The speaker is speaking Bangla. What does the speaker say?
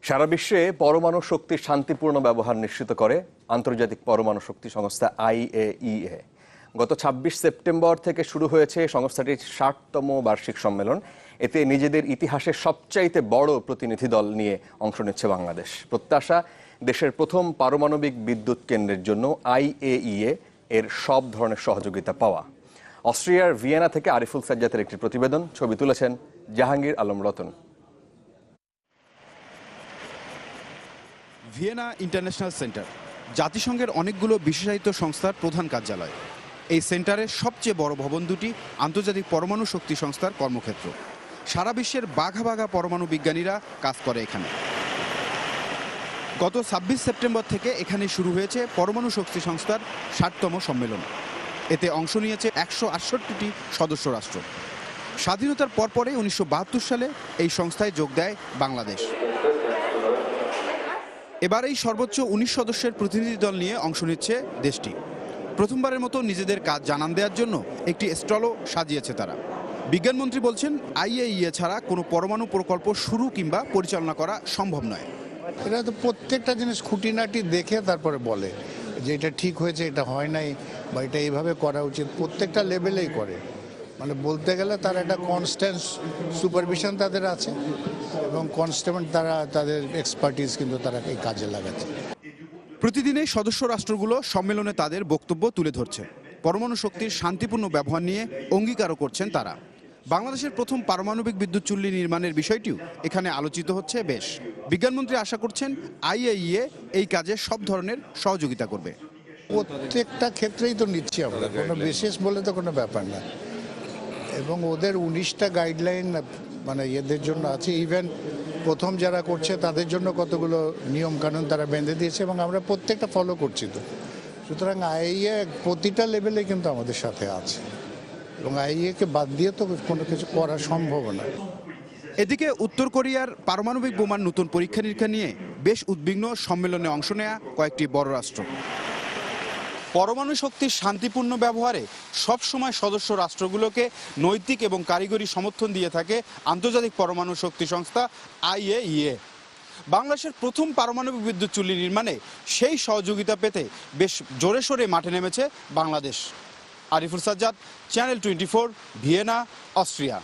সারা বিশ্বে পরমাণু শক্তির শান্তিপূর্ণ ব্যবহার নিশ্চিত করে আন্তর্জাতিক পরমাণু শক্তি সংস্থা IAEA। গত ২৬ সেপ্টেম্বর থেকে শুরু হয়েছে সংস্থাটির ৬০তম বার্ষিক সম্মেলন। এতে নিজেদের ইতিহাসের সবচাইতে বড় প্রতিনিধি দল নিয়ে অংশ নিচ্ছে বাংলাদেশ। প্রত্যাশা, দেশের প্রথম পারমাণবিক বিদ্যুৎ কেন্দ্রের জন্য IAEA এর সব ধরনের সহযোগিতা পাওয়া। অস্ট্রিয়ার ভিয়েনা থেকে আরিফুল সাজ্জাদের একটি প্রতিবেদন, ছবি তুলেছেন Jahangir Alam Ratan. Vienna international centre জাতিসংঘের অনেকগুলো বিশেষায়িত সংস্থার প্রধান কার্যালয়। এই সেন্টারের সবচেয়ে বড় ভবন দুটি আন্তর্জাতিক পরমাণু শক্তি সংস্থার কর্মক্ষেত্র। সারা বিশ্বের বাঘা বাঘা পরমাণু বিজ্ঞানীরা কাজ করে এখানে। গত ২৬ সেপ্টেম্বর থেকে এখানে শুরু হয়েছে পরমাণু শক্তি সংস্থার ৬০তম সম্মেলন। এতে অংশ নিয়েছে ১৬৮টি সদস্য রাষ্ট্র। স্বাধীনতার পরপরে ১৯৭২ সালে এই সংস্থায় যোগ দেয় বাংলাদেশ। এবার এই সর্বোচ্চ ১৯ সদস্যের প্রতিনিধি দল নিয়ে অংশ নিচ্ছে দেশটি। প্রথমবারের মতো নিজেদের কাজ জানান দেওয়ার জন্য একটি স্টলও সাজিয়েছে তারা। বিজ্ঞানমন্ত্রী বলছেন, IAEA ছাড়া কোনো পরমাণু প্রকল্প শুরু কিংবা পরিচালনা করা সম্ভব নয়। এরা তো প্রত্যেকটা জিনিস খুঁটিনাটি দেখে তারপরে বলে যে এটা ঠিক হয়েছে, এটা হয় নাই, বা এটা এইভাবে করা উচিত। প্রত্যেকটা লেভেলেই করে, মানে বলতে গেলে তার একটা কনস্ট্যান্ট সুপারভিশন তাদের আছে এবং কনস্ট্যান্ট তারা তাদের এক্সপার্টিস কিন্তু তারা এই কাজে লাগাচ্ছে। প্রতিদিনই সদস্য রাষ্ট্রগুলো সম্মেলনে তাদের বক্তব্য তুলে ধরছে। পরমাণু শক্তির শান্তিপূর্ণ ব্যবহার নিয়ে অঙ্গীকারও করছেন তারা। বাংলাদেশের প্রথম পারমাণবিক বিদ্যুৎ চুল্লি নির্মাণের বিষয়টিও এখানে আলোচিত হচ্ছে বেশ। বিজ্ঞানমন্ত্রী আশা করছেন IAEA এই কাজে সব ধরনের সহযোগিতা করবে। প্রত্যেকটা ক্ষেত্রেই তো নিচ্ছি আমরা, কোনো বিশেষ বলে তো কোনো ব্যাপার না। এবং ওদের ১৯টা গাইডলাইন মানে এদের জন্য আছে। ইভেন প্রথম যারা করছে তাদের জন্য কতগুলো নিয়ম কানুন তারা বেঁধে দিয়েছে এবং আমরা প্রত্যেকটা ফলো করছি। তো সুতরাং IAEA প্রতিটা লেভেলে কিন্তু আমাদের সাথে আছে এবং IAEA-কে বাদ দিয়ে তো কোনো কিছু করা সম্ভব না। এদিকে উত্তর কোরিয়ার পারমাণবিক বোমার নতুন পরীক্ষা নিরীক্ষা নিয়ে বেশ উদ্বিগ্ন সম্মেলনে অংশ নেয়া কয়েকটি বড় রাষ্ট্র। পরমাণু শক্তির শান্তিপূর্ণ ব্যবহারে সবসময় সদস্য রাষ্ট্রগুলোকে নৈতিক এবং কারিগরি সমর্থন দিয়ে থাকে আন্তর্জাতিক পরমাণু শক্তি সংস্থা IAEA। বাংলাদেশের প্রথম পারমাণবিক বিদ্যুৎ চুল্লি নির্মাণে সেই সহযোগিতা পেতে বেশ জোরে সোরে মাঠে নেমেছে Bangladesh. Ariful Sajjad, channel 24, Vienna, Austria.